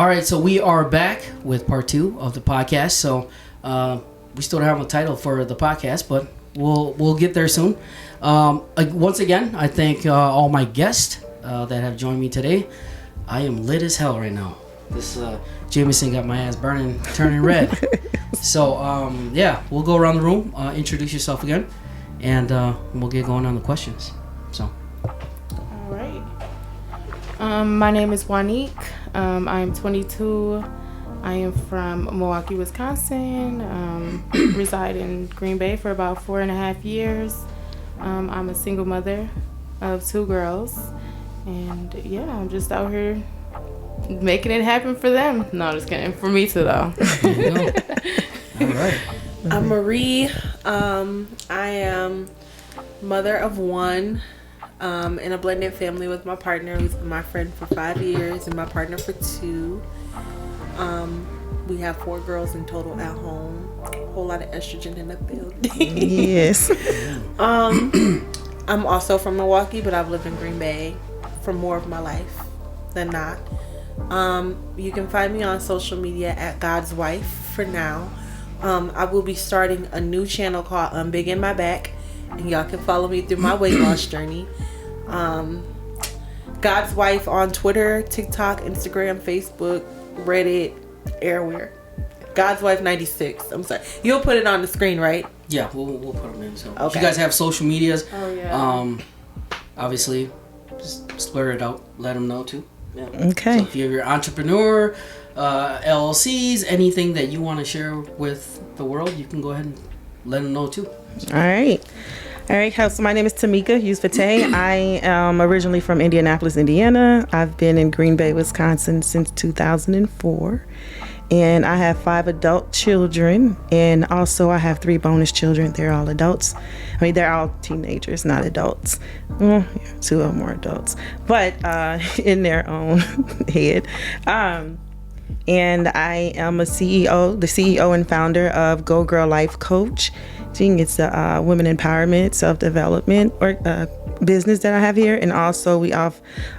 All right, so we are back with part 2 of the podcast. So we still don't have a title for the podcast, but we'll get there soon. Once again, I thank all my guests that have joined me today. I am lit as hell right now. This Jameson got my ass burning, turning red. So yeah, we'll go around the room, introduce yourself again, and we'll get going on the questions. So. All right. My name is Juanique. I'm 22. I am from Milwaukee, Wisconsin. Reside in Green Bay for about 4.5 years. I'm a single mother of 2 girls. And yeah, I'm just out here making it happen for them. No, I'm just kidding. For me too, though. All right. I'm Marie. I am mother of 1 in a blended family with my partner, who's been my friend for 5 years, and my partner for 2. We have 4 girls in total at home. A whole lot of estrogen in the building. Yes. I'm also from Milwaukee, but I've lived in Green Bay for more of my life than not. You can find me on social media at God's Wife for now. I will be starting a new channel called Big in My Back, and y'all can follow me through my weight loss journey. God's Wife on Twitter, TikTok, Instagram, Facebook, Reddit, everywhere. God's Wife 96. I'm sorry. You'll put it on the screen, right? Yeah, we'll put them in. So okay. If you guys have social medias, Oh, yeah. Obviously, just splur it out. Let them know too. Yeah. Okay. So if you're an entrepreneur, LLCs, anything that you want to share with the world, you can go ahead and let them know too. All right. So my name is Tamika Yusfate. I am originally from Indianapolis, Indiana. I've been in Green Bay, Wisconsin since 2004. And I have 5 adult children. And also I have 3 bonus children. They're all adults. I mean, they're all teenagers, not adults. Well, 2 of them are adults. But in their own head. And I am the CEO and founder of Go Girl Life Coach. It's a women empowerment, self-development business that I have here. And also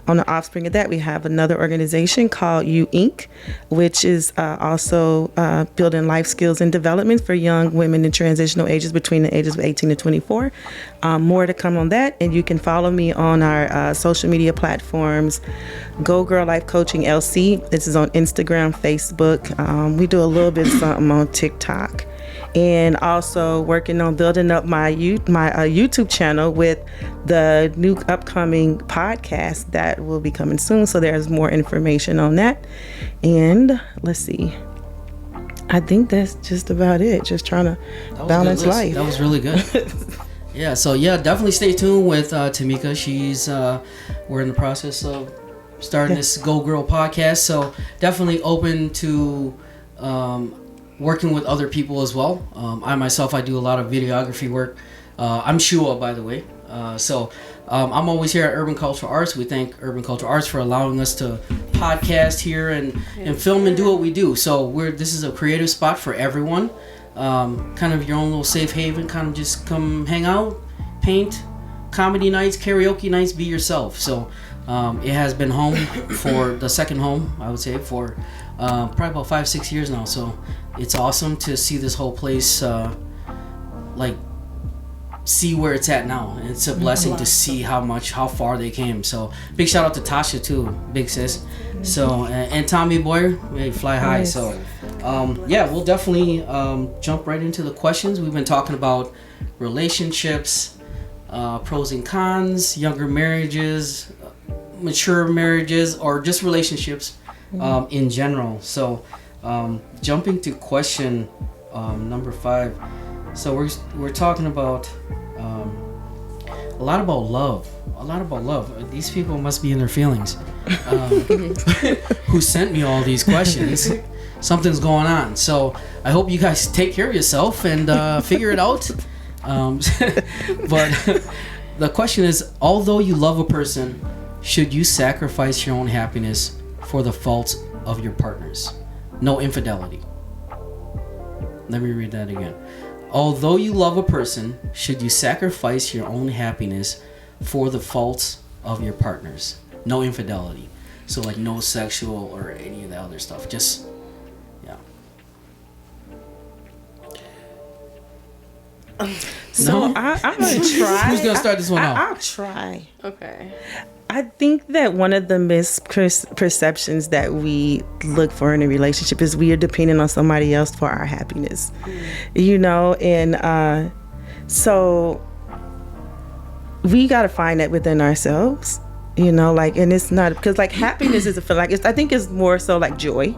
on the offspring of that, we have another organization called You Inc., which is also building life skills and development for young women in transitional ages between the ages of 18 to 24. More to come on that. And you can follow me on our social media platforms, Go Girl Life Coaching LC. This is on Instagram, Facebook. We do a little bit of something on TikTok. And also working on building up my YouTube channel with the new upcoming podcast that will be coming soon. So there's more information on that. And let's see. I think that's just about it. Just trying to balance life. That was really good. Yeah. So yeah, definitely stay tuned with Tamika. We're in the process of starting this Go Girl podcast. So definitely open to working with other people as well. I do a lot of videography work. I'm Shua, by the way. I'm always here at Urban Cultural Arts. We thank Urban Cultural Arts for allowing us to podcast here and film and do what we do. So this is a creative spot for everyone. Kind of your own little safe haven. Kind of just come hang out, paint, comedy nights, karaoke nights, be yourself. So it has been home for the second home, I would say, for probably about 5-6 years now. So it's awesome to see this whole place see where it's at now. And it's a blessing to see how far they came. So big shout out to Tasha too, big sis. So and Tommy boy, hey, fly high. Nice. So we'll definitely jump right into the questions. We've been talking about relationships, pros and cons, younger marriages, mature marriages, or just relationships in general. So jumping to question number 5. So we're talking about a lot about love. These people must be in their feelings. Who sent me all these questions? Something's going on. So I hope you guys take care of yourself and figure it out. But the question is, although you love a person, should you sacrifice your own happiness for the faults of your partners? No infidelity. Let me read that again. Although you love a person, should you sacrifice your own happiness for the faults of your partners? No infidelity. So like no sexual or any of the other stuff. Just yeah. So I'm gonna try. Who's gonna start this one off? I'll try. Okay. I think that one of the misperceptions that we look for in a relationship is we are depending on somebody else for our happiness, and so we got to find that within ourselves, and it's not because like happiness is a feel like I think it's more so like joy,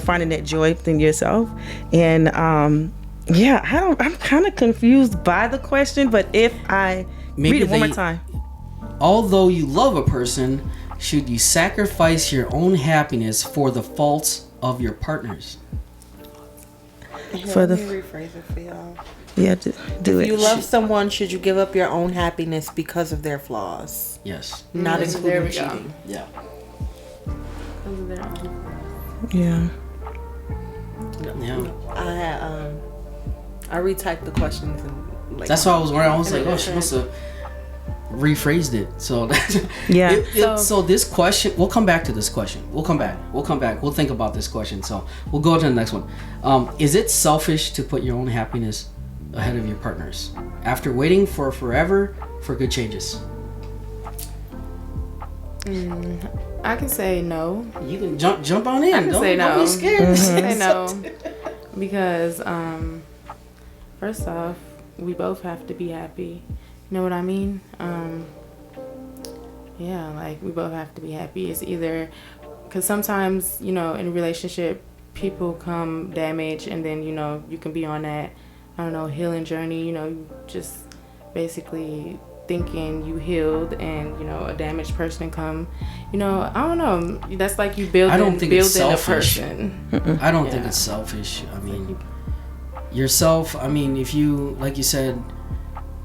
finding that joy within yourself, and I'm kind of confused by the question, but if I read it one more time. Although you love a person, should you sacrifice your own happiness for the faults of your partners? Let me rephrase it for y'all. Yeah, do it. If you love someone, should you give up your own happiness because of their flaws? Yes. Not There including we go. cheating. Yeah. Yeah. Yeah. I retyped the questions and like. That's why I was wondering. I was like, oh, she must have rephrased it. So Yeah. So this question, we'll come back to this question. We'll come back. We'll think about this question. So we'll go to the next one. Is it selfish to put your own happiness ahead of your partner's after waiting for forever for good changes? I can say no. You can jump on in. I can say no. Don't be scared. I can say no because first off, we both have to be happy. You know what I mean? Yeah, like we both have to be happy. It's either because sometimes, in a relationship, people come damaged, and then you can be on that, healing journey. You just basically thinking you healed, and a damaged person come. I don't know. That's like you building a person. I don't think it's selfish. I mean, yourself. I mean, if you, like you said.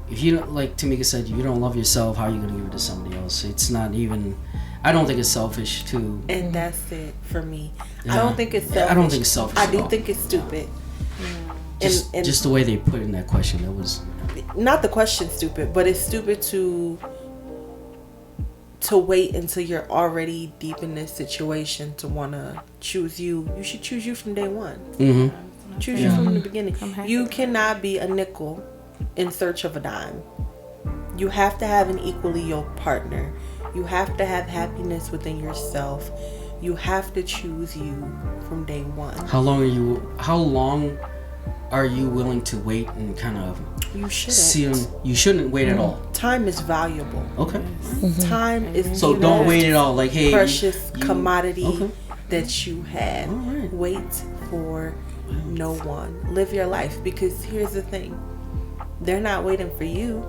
If you don't, like Tamika said, you don't love yourself, how are you going to give it to somebody else? It's not even, I don't think it's selfish to. And that's it for me. Yeah. I don't think it's selfish. I don't think it's selfish. I do think it's stupid. Yeah. Just the way they put in that question, it was. Not the question stupid, but it's stupid to wait until you're already deep in this situation to want to choose you. You should choose you from day one. Mm-hmm. Choose you from the beginning. You cannot be a nickel in search of a dime. You have to have an equally yoked partner. You have to have happiness within yourself. You have to choose you from day one. How long are you willing to wait and kind of you shouldn't. You shouldn't wait at all. Time is valuable. Okay. Mm-hmm. Time is so don't wait at all. Like, hey, precious commodity that you have. Right. Wait for no one. Live your life, because here's the thing. They're not waiting for you.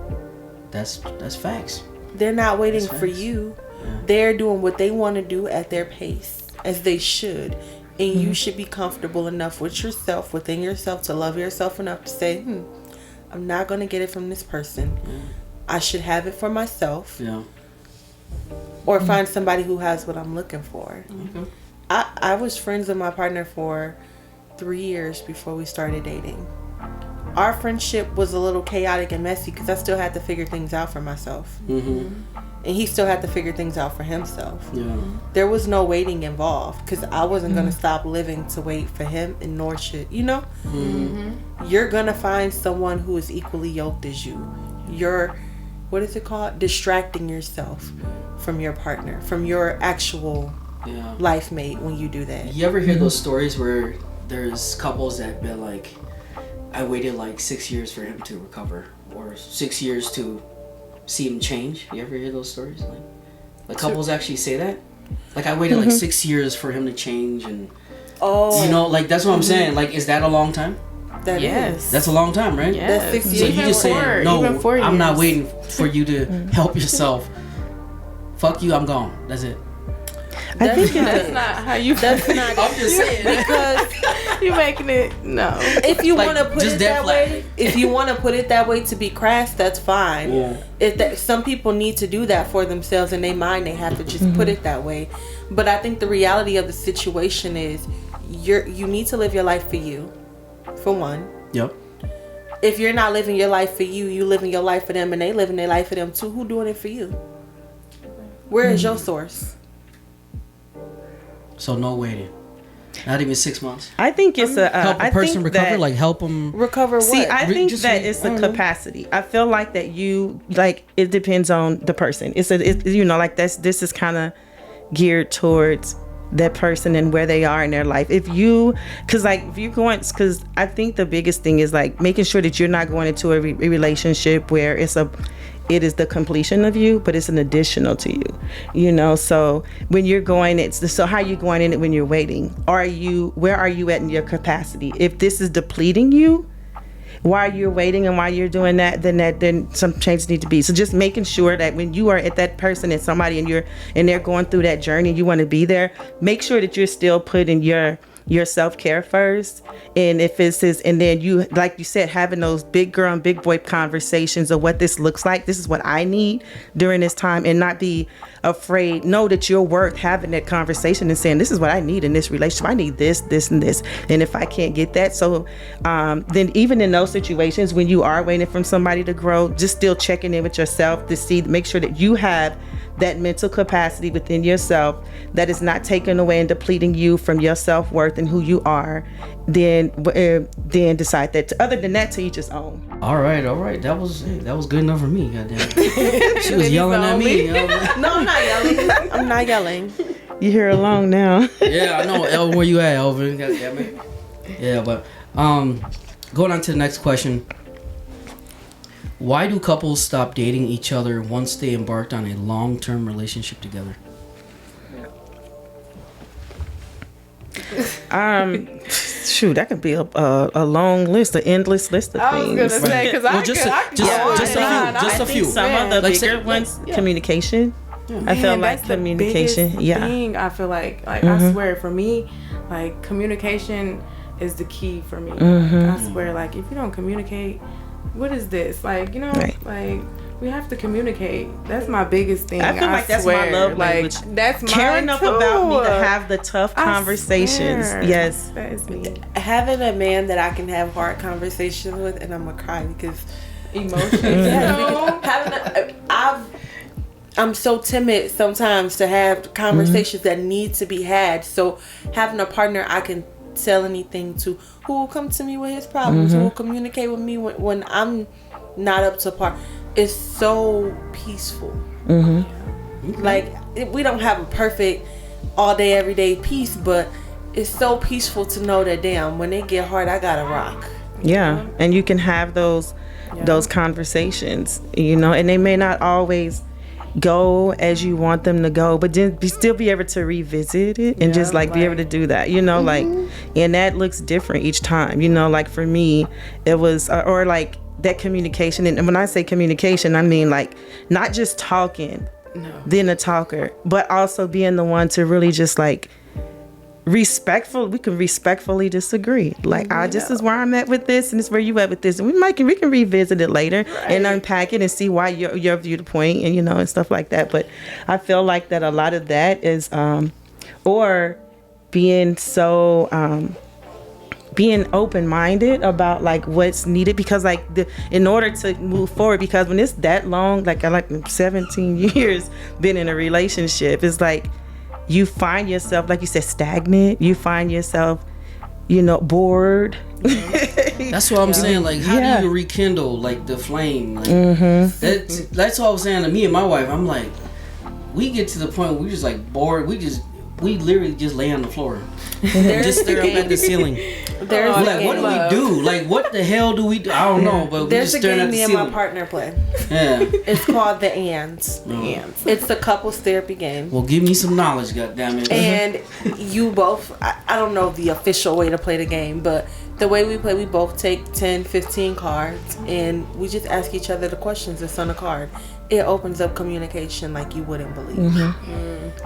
That's facts. They're not waiting for you. Yeah. They're doing what they want to do at their pace, as they should. And you should be comfortable enough with yourself, within yourself, to love yourself enough to say, I'm not going to get it from this person. Yeah. I should have it for myself. Yeah. Or find somebody who has what I'm looking for. Mm-hmm. I was friends with my partner for 3 years before we started dating. Our friendship was a little chaotic and messy because I still had to figure things out for myself. Mm-hmm. And he still had to figure things out for himself. Yeah. There was no waiting involved because I wasn't going to stop living to wait for him, and nor should, You're going to find someone who is equally yoked as you. You're, what is it called? Distracting yourself from your partner, from your actual life mate when you do that. You ever hear those stories where there's couples that be like, I waited like 6 years for him to recover, or 6 years to see him change? You ever hear those stories? Like couples actually say that? Like, I waited like 6 years for him to change, and like that's what I'm saying. Like, is that a long time? That is. That's a long time, right? Yes. That's 6 So years. you just saying, no, even 4 years. I'm not waiting for you to help yourself. Fuck you, I'm gone. That's it. That's not how you. That's not. I'm just saying, because you're making it. No. If you want to put just it dead that flat. way, if you want to put it that way to be crass, that's fine. Yeah. Some people need to do that for themselves in their mind. They have to just put it that way. But I think the reality of the situation is, you need to live your life for you, for one. Yep. If you're not living your life for you, you living your life for them, and they living their life for them too. Who doing it for you? Where is your source? So no waiting. Not even 6 months. I think it's Help a I person think recover, that, like help them. Recover what? See, I think Just that like, it's I a don't know. capacity. I feel like that it depends on the person. It's like this is kind of geared towards that person and where they are in their life. If you're going, because I think the biggest thing is like making sure that you're not going into a relationship where it is the completion of you, but it's an additional to you, so when you're going, so how are you going in it when you're waiting? Where are you at in your capacity? If this is depleting you while you're waiting and while you're doing that, then some changes need to be. So just making sure that when you are at that person and somebody and they're going through that journey, you want to be there, make sure that you're still putting your self-care first. And if it's and then you, like you said, having those big girl and big boy conversations of what this looks like, this is what I need during this time, and not be afraid. Know that you're worth having that conversation and saying, this is what I need in this relationship. I need this, this, and this. And if I can't get that, so then even in those situations when you are waiting for somebody to grow, just still checking in with yourself to make sure that you have that mental capacity within yourself that is not taken away and depleting you from your self-worth and who you are. Then decide that. Other than that, to each his own. All right. That was good enough for me. Goddamn. She was yelling at me. No, I'm not yelling. I'm not yelling. You hear along now. Yeah, I know. Elvin, where you at, Elvin? Goddamn it. Yeah, but going on to the next question. Why do couples stop dating each other once they embarked on a long-term relationship together? Shoot, that could be a long list, an endless list of things. I was gonna say because just a few. Some of the Like, bigger ones, communication. I feel like communication. Thing I feel like I swear for me, like communication is the key for me. I swear, like if you don't communicate, what is this? Like, like we have to communicate. That's my biggest thing. I feel like that's my love language. That's caring mine enough too. about me to have the tough conversations. Swear. Yes, that is me. Having a man that I can have hard conversations with, and I'm gonna cry because Emotions. I'm so timid sometimes to have conversations that need to be had. So having a partner I can tell anything to, who will come to me with his problems, who will communicate with me when I'm not up to par, is so peaceful. Like we don't have a perfect all day every day peace, but it's so peaceful to know that damn, when it get hard, I gotta rock. Yeah, and you can have those conversations, and they may not always go as you want them to go, but then still be able to revisit it and just like be able to do that, like, and that looks different each time, like for me it was or like that communication. And when I say communication, I mean like not just talking, being a talker, but also being the one to really just like we can respectfully disagree. Like this is where I'm at with this, and this is where you at with this, and we can revisit it later and unpack it and see why your viewpoint and and stuff like that. But I feel like that a lot of that is or being so being open-minded about like what's needed, because like in order to move forward, because when it's that long, like I like 17 years been in a relationship, it's like you find yourself, like you said, stagnant. You find yourself, bored. That's what I'm saying. Like, how do you rekindle like the flame? Like, that's what I was saying to me and my wife. I'm like, we get to the point where we just like bored. We literally just lay on the floor, just stare up at the ceiling. There's like, what do we do? Like, what the hell do we do? I don't know, but there's we just a staring game at the me and ceiling. my partner play. Yeah, it's called the Ands. It's a couples therapy game. Well, give me some knowledge, goddammit. And you both, I don't know the official way to play the game, but the way we play, we both take 10, 15 cards, and we just ask each other the questions that's on the card. It opens up communication like you wouldn't believe.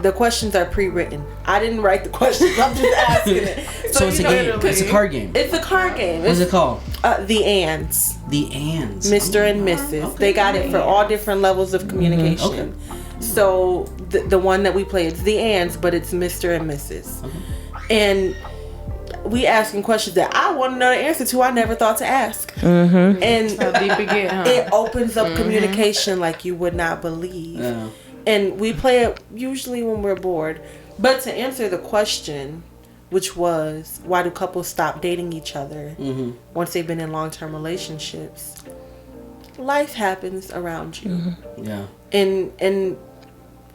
The questions are pre-written. I didn't write the questions. I'm just asking it. So it's a game. It's a card game. It's a card game. What's it called? The Ands. The Ands. Mr. and Mrs. Okay. They got it for all different levels of communication. Okay. So the one that we play, it's the Ands, but it's Mr. and Mrs. Okay. And we asking questions that I want to know the answer to. I never thought to ask. And it opens up communication like you would not believe. And we play it usually when we're bored. But to answer the question, which was, why do couples stop dating each other once they've been in long-term relationships? Life happens around you. Yeah. And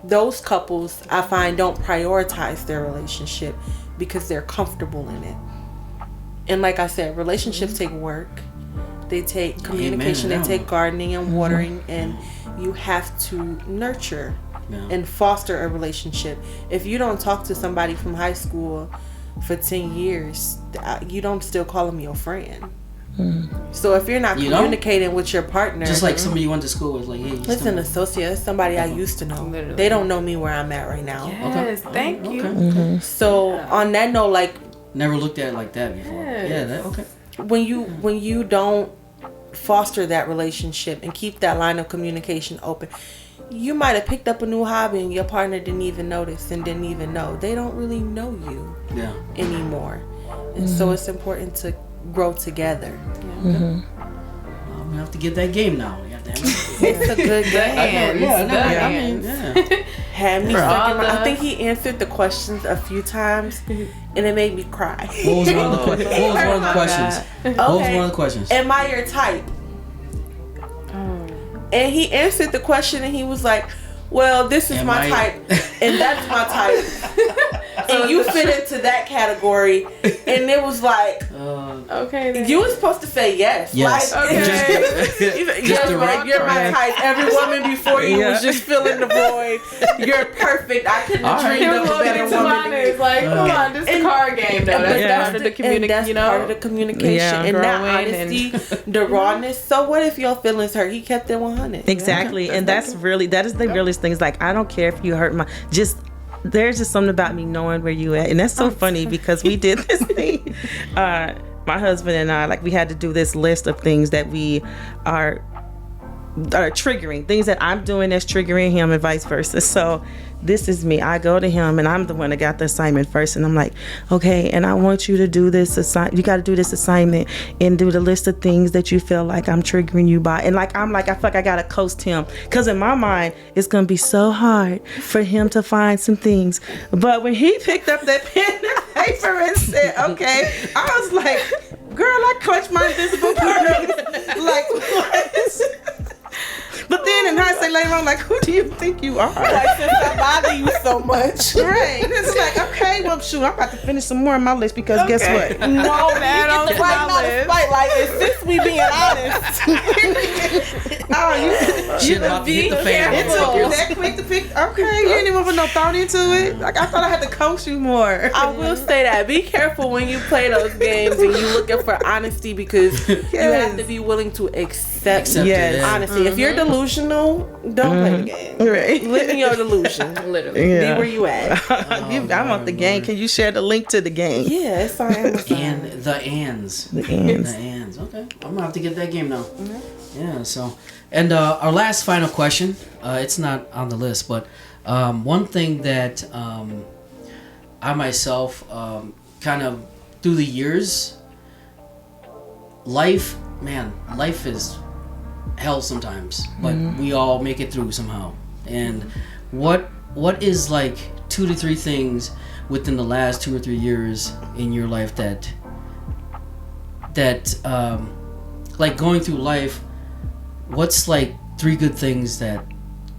those couples, I find, don't prioritize their relationship because they're comfortable in it. And like I said, relationships take work. They take communication. They take gardening and watering. And you have to nurture and foster a relationship. If you don't talk to somebody from high school for 10 years, you don't still call them your friend. So if you're not communicating with your partner, just like somebody you went to school with, like, hey, it's an associate, it's somebody I used to know. Literally. They don't know me where I'm at right now. Yes, thank you. So on that note, like, never looked at it like that before. Yes. when you don't foster that relationship and keep that line of communication open, you might have picked up a new hobby and your partner didn't even notice and didn't even know. They don't really know you anymore. And so it's important to grow together. I'm gonna have to get that game now. It's a good game. Had me stuck in my, I think he answered the questions a few times and it made me cry. What was one of the questions? What was one of the questions? Am I your type? And he answered the question and he was like, well, this is my type and that's my type. And you fit into that category. And it was like, okay, then. you were supposed to say yes. Yes. Like, okay. You're my type. Every woman before you was just filling the void. You're perfect. I couldn't have dreamed of a better woman. It's like, come on, this is a card game, though. That's part of the communication. That's part of the communication. And that honesty, the rawness. So what if your feelings hurt? He kept it 100. Exactly. And that is the realest thing. It's like, I don't care if you hurt there's just something about me knowing where you at. And that's so funny because we did this thing. My husband and I, like, we had to do this list of things that we are triggering, things that I'm doing that's triggering him and vice versa. So this is me. I go to him and I'm the one that got the assignment first. And I'm like, okay, and I want you to do this you got to do this assignment and do the list of things that you feel like I'm triggering you by. And like, I'm like, I feel like I got to coast him. Because in my mind, it's going to be so hard for him to find some things. But when he picked up that pen and paper and said, okay, I was like, girl, I clutched my invisible pearls. Like, what? But then in hindsight later on, like, who do you think you are? Like, since I bother you so much. Right. And it's like, okay, well, shoot, I'm about to finish some more on my list because guess what? No, man, I'm fighting like, it's since we being honest. Shit about to hit the fan. It took you that quick to pick. Okay, you didn't even put no thought into it. Like, I thought I had to coach you more. I will say that. Be careful when you play those games and you looking for honesty because you have to be willing to accept honesty. If you're delusional, don't play the game. Right. Live in your delusion. Literally. Be where you at. I want the game. Can you share the link to the game? Yeah, it's on Amazon. And the ands. The ands. The ands. Okay. I'm gonna have to get that game now. Yeah. So, and our last final question. It's not on the list, but one thing that I myself kind of through the years, life is hell sometimes, but we all make it through somehow. And what is like 2 to 3 things within the last 2 or 3 years in your life that like going through life, what's like 3 good things that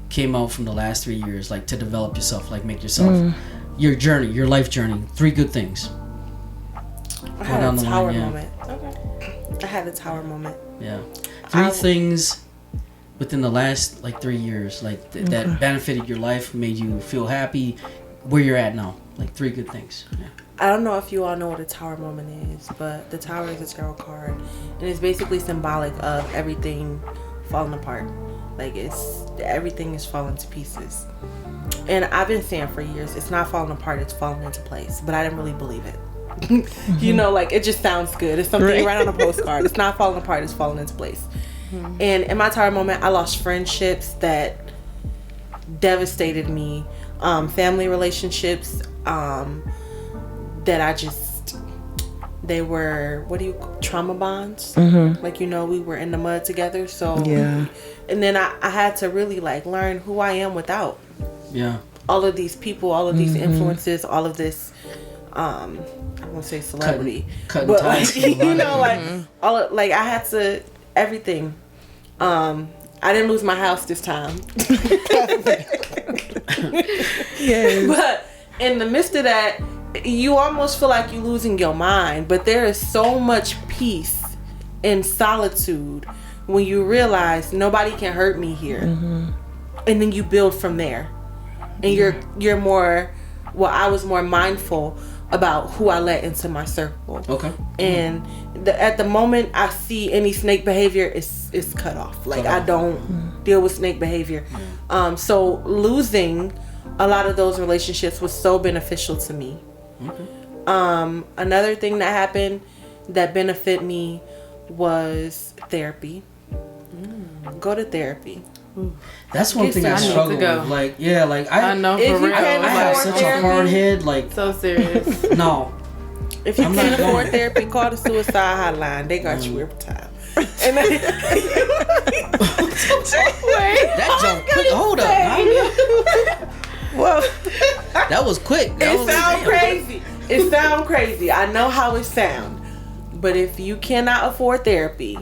came out from the last 3 years, like to develop yourself, like make yourself your journey, your life journey, 3 good things? I had a tower moment. I had a tower moment. Yeah. 3 things within the last like 3 years, like that benefited your life, made you feel happy, where you're at now. Like 3 good things. Yeah. I don't know if you all know what a tower moment is, but the tower is a tarot card, and it's basically symbolic of everything falling apart. Like everything is falling to pieces. And I've been saying for years, it's not falling apart, it's falling into place. But I didn't really believe it. You know, like it just sounds good. It's something you write on a postcard. It's not falling apart, it's falling into place. And in my tower moment, I lost friendships that devastated me, family relationships that they were, trauma bonds. Like, you know, we were in the mud together. So and then I had to really like learn who I am without all of these people, all of these influences, all of this, I won't say celebrity, cutting but ties, like, you know, like all of, like I had to everything. I didn't lose my house this time. Yes. But in the midst of that, you almost feel like you're losing your mind. But there is so much peace and solitude when you realize nobody can hurt me here. And then you build from there. And you're more, well, I was more mindful about who I let into my circle. Okay. And at the moment I see any snake behavior, it's cut off. Like I don't deal with snake behavior. So losing a lot of those relationships was so beneficial to me. Okay. Another thing that happened that benefited me was therapy. Go to therapy. That's one thing I struggle with. Like, yeah, like I know if for you real. can't I have afford such a hard head. Like, So serious. no. If you I'm can't not afford going. therapy, call the suicide hotline. They got you every time. And then, That jump quick. Hold up. well, That was quick. That it was, sounds damn. crazy. It sounds crazy. I know how it sounds. But if you cannot afford therapy,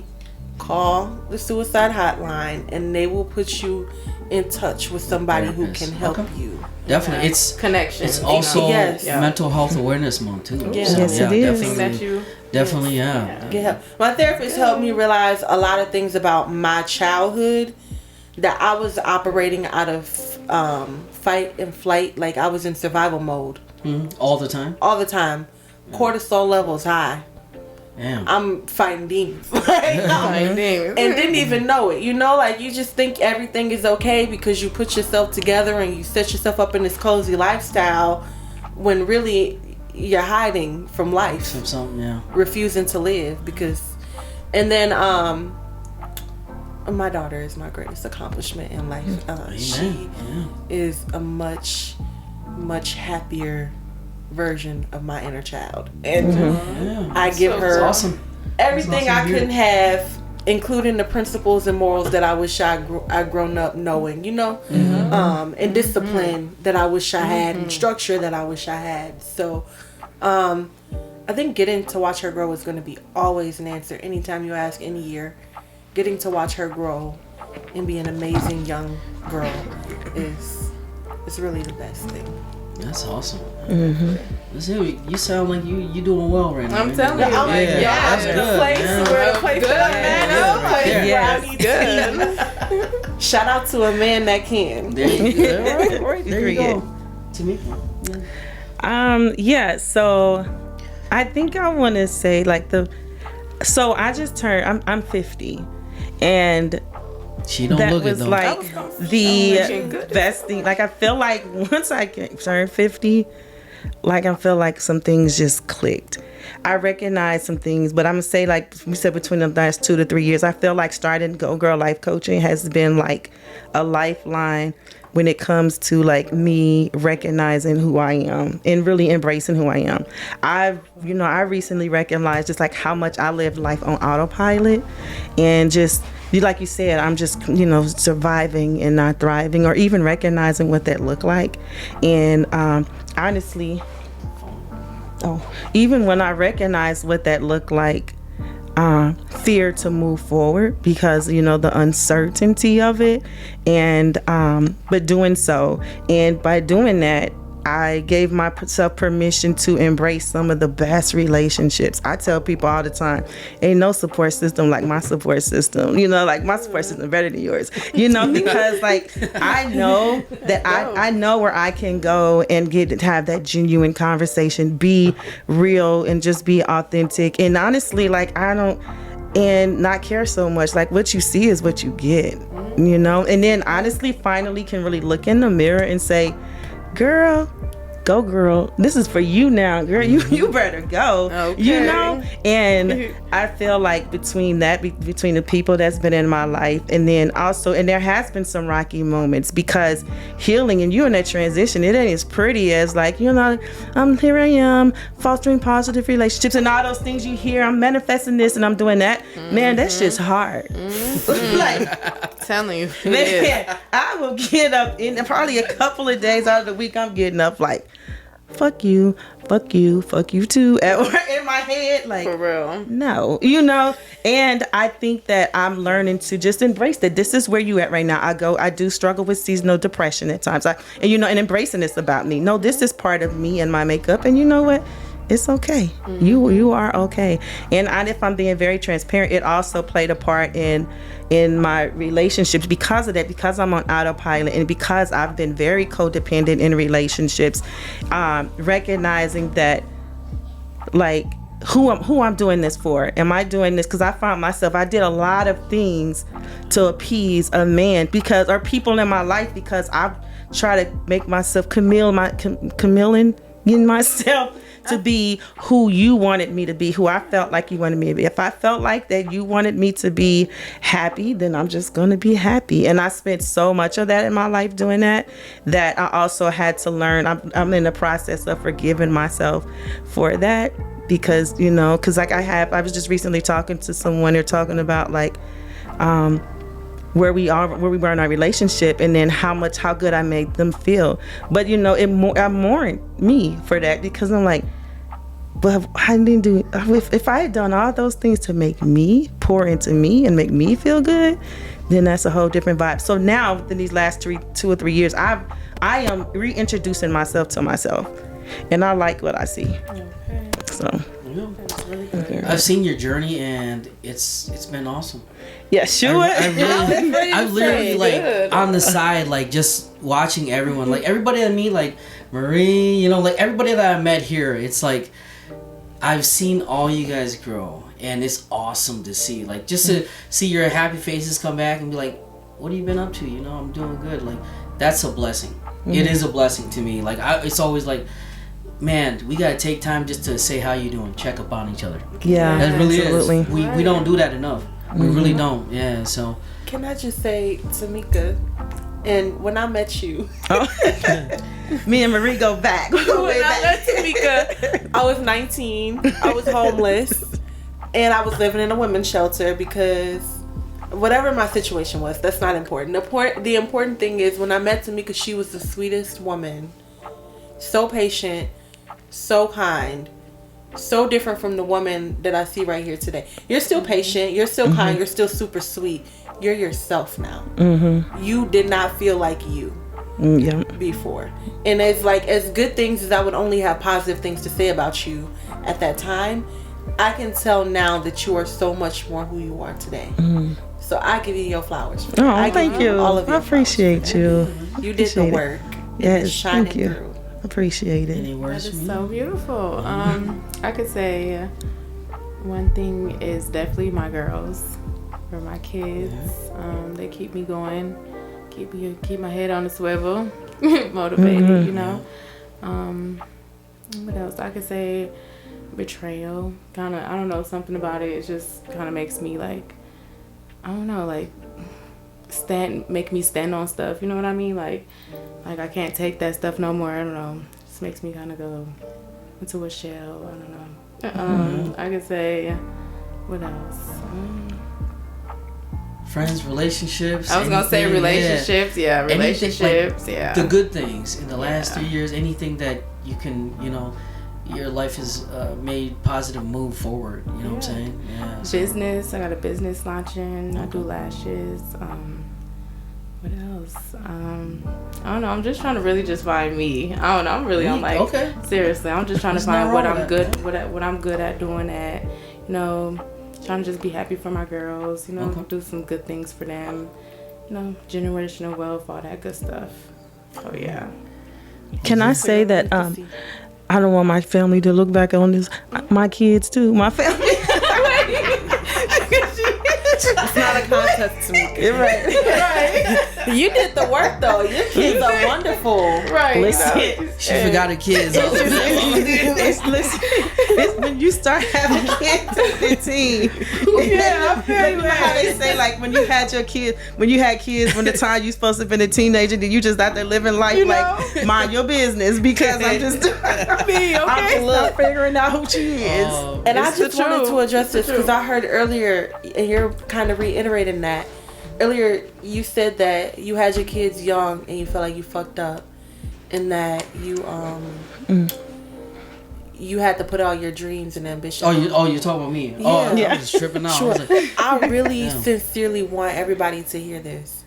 call the suicide hotline and they will put you in touch with somebody who can help you. Definitely. It's Connection. It's also Yes. Mental Health Awareness Month too. Yeah. So, Yes, it is. Definitely, yeah. Get help. My therapist helped me realize a lot of things about my childhood that I was operating out of fight and flight. Like I was in survival mode. All the time. All the time. Cortisol levels high. Damn. I'm fighting demons. And didn't even know it. You know, like you just think everything is okay because you put yourself together and you set yourself up in this cozy lifestyle when really you're hiding from life. Something, yeah. Refusing to live because, and then my daughter is my greatest accomplishment in life. She is a much happier version of my inner child, and I give her everything I couldn't have, including the principles and morals that I wish I'd grown up knowing, you know, and discipline that I wish I had, and structure that I wish I had. So I think getting to watch her grow is going to be always an answer anytime you ask, any year. Getting to watch her grow and be an amazing young girl is really the best thing. That's awesome. Listen, you sound like you doing well right now. I'm telling you. That's good. We're the place for a man. Good. Shout out to a man that can. There you go. Tamika. Yeah, so I think I want to say like so I just turned, I'm 50, and She don't that look was it though. like the best thing. Like I feel like once I turned 50, like I feel like some things just clicked. I recognize some things, but I'm gonna say, like we said, between the last 2 to 3 years, I feel like starting Go Girl Life Coaching has been like a lifeline when it comes to like me recognizing who I am and really embracing who I am. I recently recognized just like how much I lived life on autopilot, and just like you said, I'm just, surviving and not thriving, or even recognizing what that looked like. And honestly, even when I recognized what that looked like, fear to move forward because, the uncertainty of it. And, but doing so, and by doing that, I gave myself permission to embrace some of the best relationships. I tell people all the time, ain't no support system like my support system. Like my support system better than yours. Because like I know that I know where I can go and get to have that genuine conversation, be real and just be authentic. And honestly, like and not care so much. Like what you see is what you get, and then honestly, finally can really look in the mirror and say, girl, go girl, this is for you now, girl. You better go. Okay. And I feel like between the people that's been in my life, and then also, and there has been some rocky moments, because healing and you in that transition, it ain't as pretty as like, here I am fostering positive relationships and all those things you hear. I'm manifesting this and I'm doing that. Man, that shit's hard. Like telling you. Man, I will get up in probably a couple of days out of the week. I'm getting up like, fuck you too, in my head, like, For real. no, and I think that I'm learning to just embrace that this is where you at right now. I do struggle with seasonal depression at times, and embracing this about me. No, this is part of me and my makeup, and you know what? It's okay. Mm-hmm. You are okay. And if I'm being very transparent, it also played a part in my relationships because of that, because I'm on autopilot and because I've been very codependent in relationships, recognizing that, like, who I'm doing this for. Am I doing this because I found myself, I did a lot of things to appease a man or people in my life, because I try to make myself chameleon in myself to be who you wanted me to be, who I felt like you wanted me to be. If I felt like that you wanted me to be happy, then I'm just going to be happy. And I spent so much of that in my life doing that I also had to learn. I'm in the process of forgiving myself for that, because, like I was just recently talking to someone, they're talking about like, where we were in our relationship, and then how good I made them feel. But I mourned me for that, because I'm like, but I didn't do. If I had done all those things to make me pour into me and make me feel good, then that's a whole different vibe. So now, within these last 2 or 3 years, I am reintroducing myself to myself, and I like what I see. Okay. So. Yeah. I've seen your journey, and it's been awesome. Yeah, sure. I literally like on the side, like just watching everyone, like everybody I meet, like Marie, like everybody that I met here. It's like I've seen all you guys grow, and it's awesome to see. Like just to see your happy faces come back and be like, "What have you been up to?" I'm doing good. Like that's a blessing. Mm-hmm. It is a blessing to me. Like it's always like, man, we gotta take time just to say how you doing, check up on each other. Yeah, that really absolutely. is. We don't do that enough. We really don't. Yeah. So. Can I just say, Tamika, and when I met you, me and Marie go back. When I met Tamika, I was 19. I was homeless, and I was living in a women's shelter because whatever my situation was, that's not important. The important thing is when I met Tamika, she was the sweetest woman. So patient, so kind, so different from the woman that I see right here today. You're still patient, you're still kind, you're still super sweet. You're yourself now. Mm-hmm. You did not feel like you before. And it's like, as good things as I would only have positive things to say about you at that time, I can tell now that you are so much more who you are today. Mm-hmm. So I give you your flowers. Thank you. All of I appreciate you. You did the work. Yes, thank you. Through. Appreciate it. That is so beautiful. I could say one thing is definitely my girls or my kids. They keep me going, keep my head on the swivel, motivated. What else? I could say betrayal. Kind of, I don't know, something about it. It just kind of makes me like, I don't know, like make me stand on stuff. You know what I mean? Like I can't take that stuff no more. I don't know. It just makes me kind of go into a shell. I don't know. I could say, what else? Friends, relationships. I was gonna say relationships. Yeah, relationships. Like, yeah. The good things in the last 3 years. Anything that you can, your life has made positive move forward. You know what I'm saying? Yeah. Business. I got a business launching. I do lashes. What else? I don't know. I'm just trying to really just find me. I don't know. I'm really on like seriously. I'm just trying to find what I'm good, what I'm good at doing. Trying to just be happy for my girls. Do some good things for them. Generational wealth, all that good stuff. Oh yeah. Can I say that? I don't want my family to look back on this. My kids too. My family. It's not a contest to me. Right. You did the work though. Your kids are wonderful. Right. Listen, she forgot her kids. It's when you start having kids at 15. Yeah, I feel you know how they say, like, when you had kids, when the time you supposed to be a teenager, then you just out there living life like mind your business, because I'm just I'm just figuring out who she is. And I just wanted to address this because I heard earlier, and you're kind of reiterating that earlier you said that you had your kids young and you felt like you fucked up, and that you you had to put all your dreams and ambitions. Oh, you're talking about me. Oh, Yeah. I was tripping out. Sure. I was like, I really sincerely want everybody to hear this.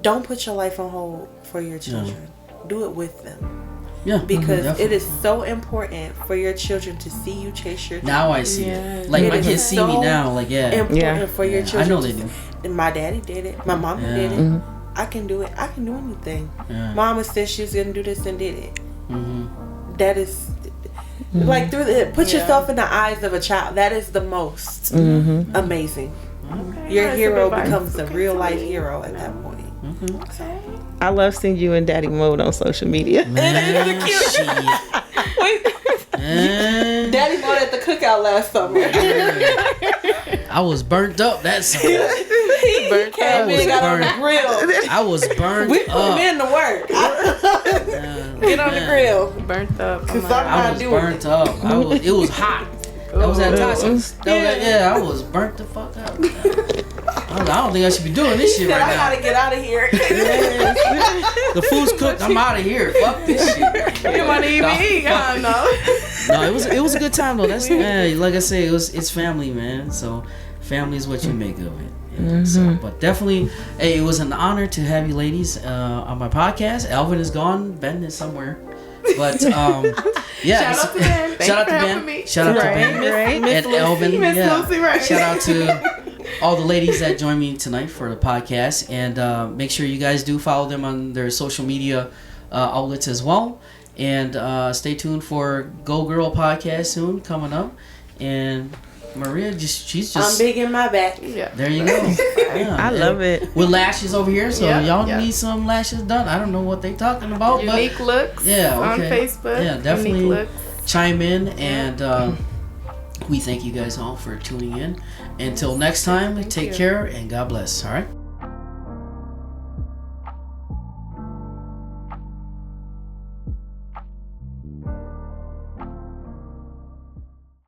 Don't put your life on hold for your children. Do it with them. yeah, Because definitely. it is so important for your children to see you chase your dreams. Now I see Yeah. it. Like It my is kids see me so now. Like important Yeah. for your Yeah, children. I know they to do. And my daddy did it. My mama Yeah. did it. Mm-hmm. I can do it. I can do anything. Yeah. Mama said she was gonna do this and did it. Mm-hmm. That is like put yourself in the eyes of a child. That is the most amazing. Okay, Your that's hero some advice. becomes a Okay, real so life me. hero at that point. Okay. I love seeing you in daddy mode on social media. Man, shit. Man, Daddy bought at the cookout last summer. I was burnt up that summer. He I came was in, got on the burnt. grill. I was burnt We put him up. in to work. Get on the Man. grill. Burnt up. Cause Oh my I'm God. I not was doing burnt up. It was hot. That was that toxic. Yeah. I was burnt the fuck up. I don't think I should be doing this shit Said, right I now. gotta get out of here. The food's cooked. I'm out of here. Fuck this shit. You want to even eat? I don't know. No, it was a good time though. That's like I say, it's family, man. So family is what you make of it. Yeah, so, but definitely, hey, it was an honor to have you ladies on my podcast. Alvin is gone. Ben is somewhere. But yeah, Shout out to Ben. Thank Shout out you to for Ben. having me. Shout out to Right, Ben right. and Elvin. Miss Yeah. Lucy, right. Shout out to all the ladies that joined me tonight for the podcast, and make sure you guys do follow them on their social media outlets as well. And stay tuned for Go Girl podcast soon coming up. And Maria, she's I'm just big in my back. Yeah. there. You go. Yeah. I love it. With lashes over here, so Yeah, y'all yeah. need some lashes done. I don't know what they talking about, Unique looks. Yeah, On okay. Facebook. Yeah, definitely. Unique looks. but chime in, and we thank you guys all for tuning in. Until next time, take you. care and God bless. All right.